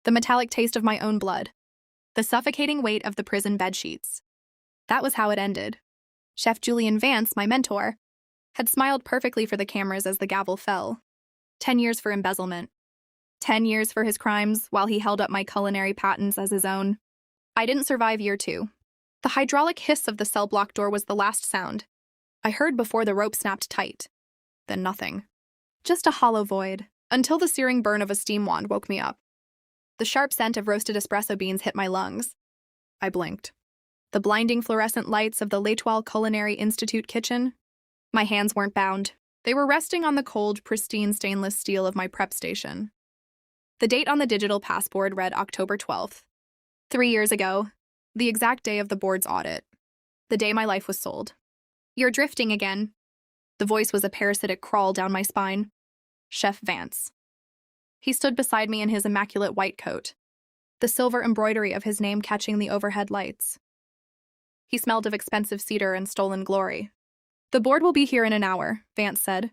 the metallic taste of my own blood, the suffocating weight of the prison bedsheets. That was how it ended. Chef Julian Vance, my mentor, had smiled perfectly for the cameras as the gavel fell. 10 years for embezzlement. 10 years for his crimes while he held up my culinary patents as his own. I didn't survive year 2. The hydraulic hiss of the cell block door was the last sound I heard before the rope snapped tight. Then nothing. Just a hollow void, until the searing burn of a steam wand woke me up. The sharp scent of roasted espresso beans hit my lungs. I blinked. The blinding fluorescent lights of the L'Etoile Culinary Institute kitchen. My hands weren't bound. They were resting on the cold, pristine stainless steel of my prep station. The date on the digital passport read October 12th. 3 years ago, the exact day of the board's audit. The day my life was sold. "You're drifting again." The voice was a parasitic crawl down my spine. Chef Vance. He stood beside me in his immaculate white coat, the silver embroidery of his name catching the overhead lights. He smelled of expensive cedar and stolen glory. "The board will be here in an hour," Vance said,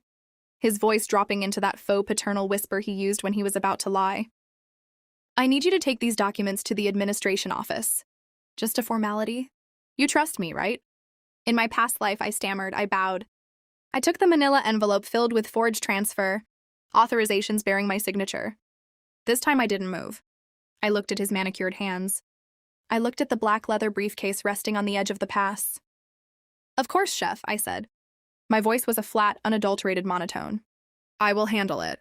his voice dropping into that faux paternal whisper he used when he was about to lie. "I need you to take these documents to the administration office. Just a formality. You trust me, right?" In my past life, I stammered, I bowed. I took the manila envelope filled with forged transfer, authorizations bearing my signature. This time I didn't move. I looked at his manicured hands. I looked at the black leather briefcase resting on the edge of the pass. "Of course, Chef," I said. My voice was a flat, unadulterated monotone. "I will handle it."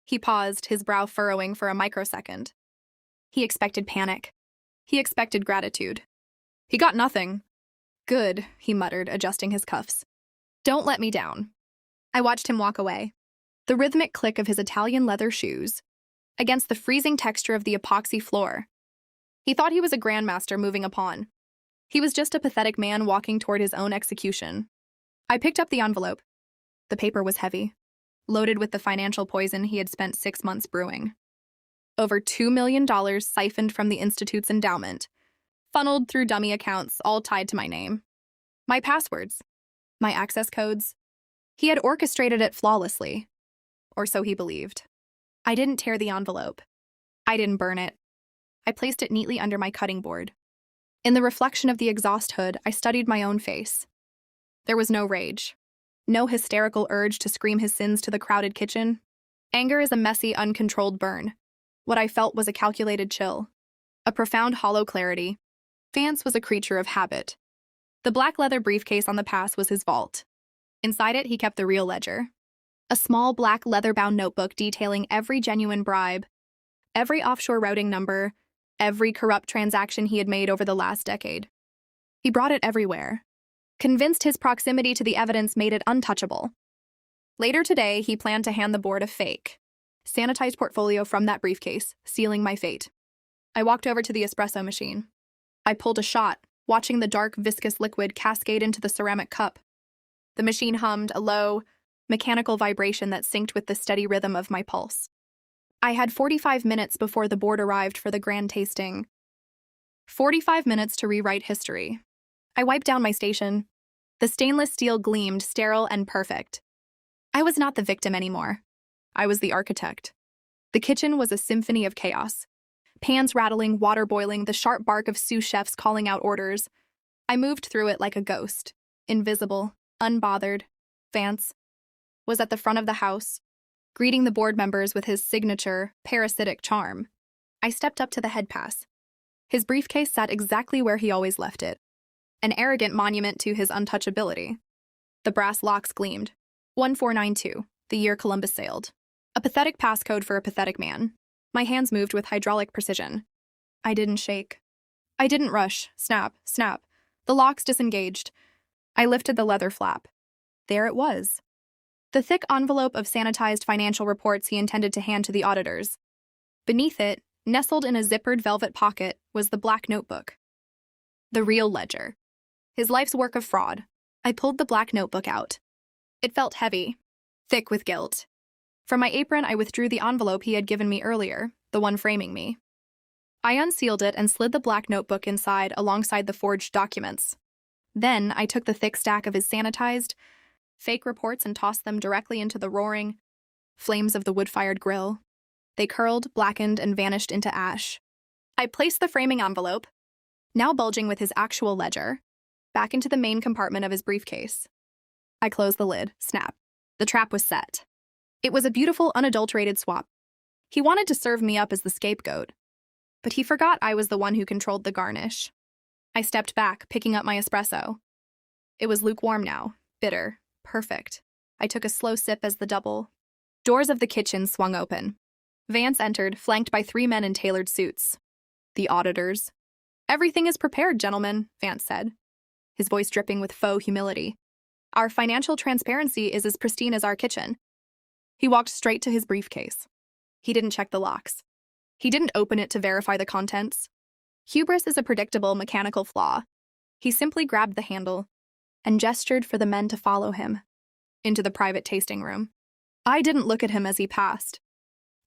He paused, his brow furrowing for a microsecond. He expected panic. He expected gratitude. He got nothing. "Good," he muttered, adjusting his cuffs. "Don't let me down." I watched him walk away. The rhythmic click of his Italian leather shoes against the freezing texture of the epoxy floor. He thought he was a grandmaster moving a pawn. He was just a pathetic man walking toward his own execution. I picked up the envelope. The paper was heavy, loaded with the financial poison he had spent 6 months brewing. Over $2 million siphoned from the Institute's endowment, funneled through dummy accounts, all tied to my name. My passwords, my access codes. He had orchestrated it flawlessly, or so he believed. I didn't tear the envelope. I didn't burn it. I placed it neatly under my cutting board. In the reflection of the exhaust hood, I studied my own face. There was no rage, no hysterical urge to scream his sins to the crowded kitchen. Anger is a messy, uncontrolled burn. What I felt was a calculated chill, a profound hollow clarity. Vance was a creature of habit. The black leather briefcase on the pass was his vault. Inside it, he kept the real ledger. A small black leather-bound notebook detailing every genuine bribe, every offshore routing number, every corrupt transaction he had made over the last decade. He brought it everywhere, convinced his proximity to the evidence made it untouchable. Later today, he planned to hand the board a fake, sanitized portfolio from that briefcase, sealing my fate. I walked over to the espresso machine. I pulled a shot, watching the dark, viscous liquid cascade into the ceramic cup. The machine hummed, a low, mechanical vibration that synced with the steady rhythm of my pulse. I had 45 minutes before the board arrived for the grand tasting. 45 minutes to rewrite history. I wiped down my station. The stainless steel gleamed, sterile and perfect. I was not the victim anymore. I was the architect. The kitchen was a symphony of chaos. Pans rattling, water boiling, the sharp bark of sous chefs calling out orders. I moved through it like a ghost, invisible, unbothered. Vance was at the front of the house, greeting the board members with his signature, parasitic charm. I stepped up to the head pass. His briefcase sat exactly where he always left it, an arrogant monument to his untouchability. The brass locks gleamed. 1492, the year Columbus sailed. A pathetic passcode for a pathetic man. My hands moved with hydraulic precision. I didn't shake. I didn't rush. Snap, snap. The locks disengaged. I lifted the leather flap. There it was. The thick envelope of sanitized financial reports he intended to hand to the auditors. Beneath it, nestled in a zippered velvet pocket, was the black notebook. The real ledger. His life's work of fraud. I pulled the black notebook out. It felt heavy, thick with guilt. From my apron, I withdrew the envelope he had given me earlier, the one framing me. I unsealed it and slid the black notebook inside alongside the forged documents. Then I took the thick stack of his sanitized, fake reports and tossed them directly into the roaring flames of the wood-fired grill. They curled, blackened, and vanished into ash. I placed the framing envelope, now bulging with his actual ledger, back into the main compartment of his briefcase. I closed the lid. Snap. The trap was set. It was a beautiful, unadulterated swap. He wanted to serve me up as the scapegoat, but he forgot I was the one who controlled the garnish. I stepped back, picking up my espresso. It was lukewarm now, bitter, perfect. I took a slow sip as the double doors of the kitchen swung open. Vance entered, flanked by 3 men in tailored suits. The auditors. "Everything is prepared, gentlemen," Vance said, his voice dripping with faux humility. "Our financial transparency is as pristine as our kitchen." He walked straight to his briefcase. He didn't check the locks. He didn't open it to verify the contents. Hubris is a predictable mechanical flaw. He simply grabbed the handle and gestured for the men to follow him into the private tasting room. I didn't look at him as he passed.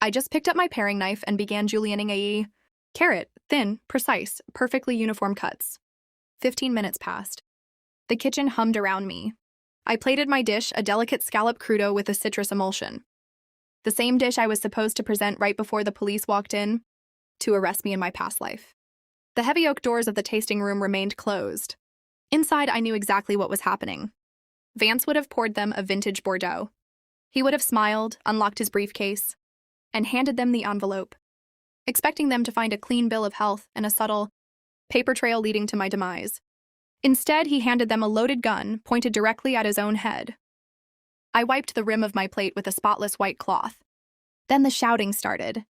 I just picked up my paring knife and began julienning a carrot, thin, precise, perfectly uniform cuts. 15 minutes passed. The kitchen hummed around me. I plated my dish, a delicate scallop crudo with a citrus emulsion. The same dish I was supposed to present right before the police walked in to arrest me in my past life. The heavy oak doors of the tasting room remained closed. Inside, I knew exactly what was happening. Vance would have poured them a vintage Bordeaux. He would have smiled, unlocked his briefcase, and handed them the envelope, expecting them to find a clean bill of health and a subtle paper trail leading to my demise. Instead, he handed them a loaded gun pointed directly at his own head. I wiped the rim of my plate with a spotless white cloth. Then the shouting started.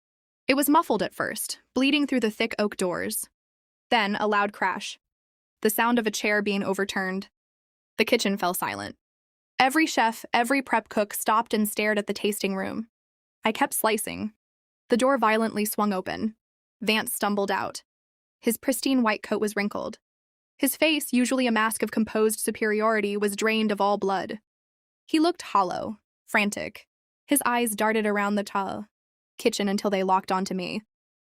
It was muffled at first, bleeding through the thick oak doors. Then a loud crash. The sound of a chair being overturned. The kitchen fell silent. Every chef, every prep cook stopped and stared at the tasting room. I kept slicing. The door violently swung open. Vance stumbled out. His pristine white coat was wrinkled. His face, usually a mask of composed superiority, was drained of all blood. He looked hollow, frantic. His eyes darted around the kitchen until they locked onto me.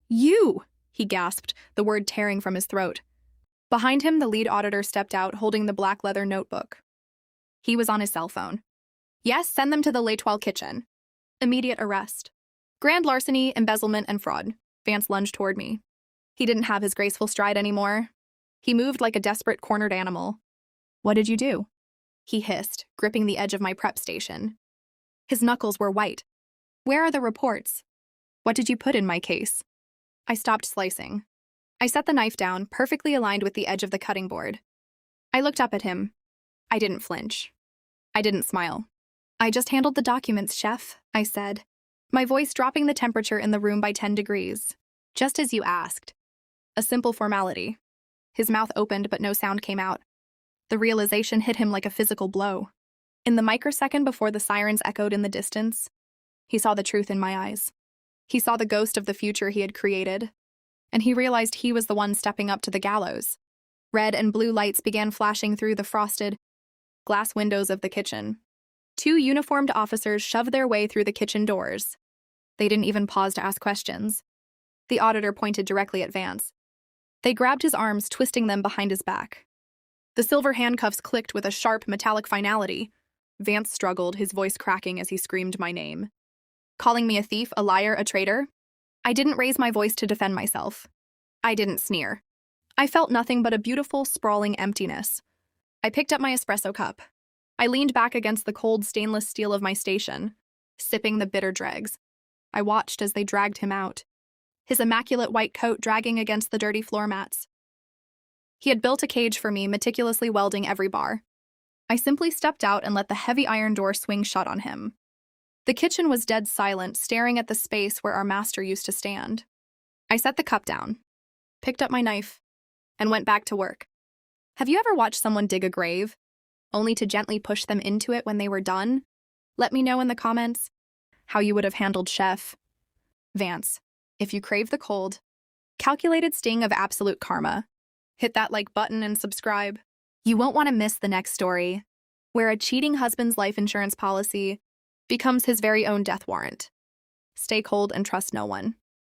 "You!" he gasped, the word tearing from his throat. Behind him, the lead auditor stepped out, holding the black leather notebook. He was on his cell phone. "Yes, send them to the L'Etoile kitchen. Immediate arrest. Grand larceny, embezzlement, and fraud." Vance lunged toward me. He didn't have his graceful stride anymore. He moved like a desperate, cornered animal. "What did you do?" he hissed, gripping the edge of my prep station. His knuckles were white. "Where are the reports? What did you put in my case?" I stopped slicing. I set the knife down, perfectly aligned with the edge of the cutting board. I looked up at him. I didn't flinch. I didn't smile. "I just handled the documents, chef," I said, my voice dropping the temperature in the room by 10 degrees. "Just as you asked. A simple formality." His mouth opened, but no sound came out. The realization hit him like a physical blow. In the microsecond before the sirens echoed in the distance, he saw the truth in my eyes. He saw the ghost of the future he had created, and he realized he was the one stepping up to the gallows. Red and blue lights began flashing through the frosted glass windows of the kitchen. 2 uniformed officers shoved their way through the kitchen doors. They didn't even pause to ask questions. The auditor pointed directly at Vance. They grabbed his arms, twisting them behind his back. The silver handcuffs clicked with a sharp, metallic finality. Vance struggled, his voice cracking as he screamed my name. Calling me a thief, a liar, a traitor? I didn't raise my voice to defend myself. I didn't sneer. I felt nothing but a beautiful, sprawling emptiness. I picked up my espresso cup. I leaned back against the cold stainless steel of my station, sipping the bitter dregs. I watched as they dragged him out, his immaculate white coat dragging against the dirty floor mats. He had built a cage for me, meticulously welding every bar. I simply stepped out and let the heavy iron door swing shut on him. The kitchen was dead silent, staring at the space where our master used to stand. I set the cup down, picked up my knife, and went back to work. Have you ever watched someone dig a grave, only to gently push them into it when they were done? Let me know in the comments how you would have handled Chef Vance. If you crave the cold, calculated sting of absolute karma, hit that like button and subscribe. You won't want to miss the next story, where a cheating husband's life insurance policy becomes his very own death warrant. Stay cold and trust no one.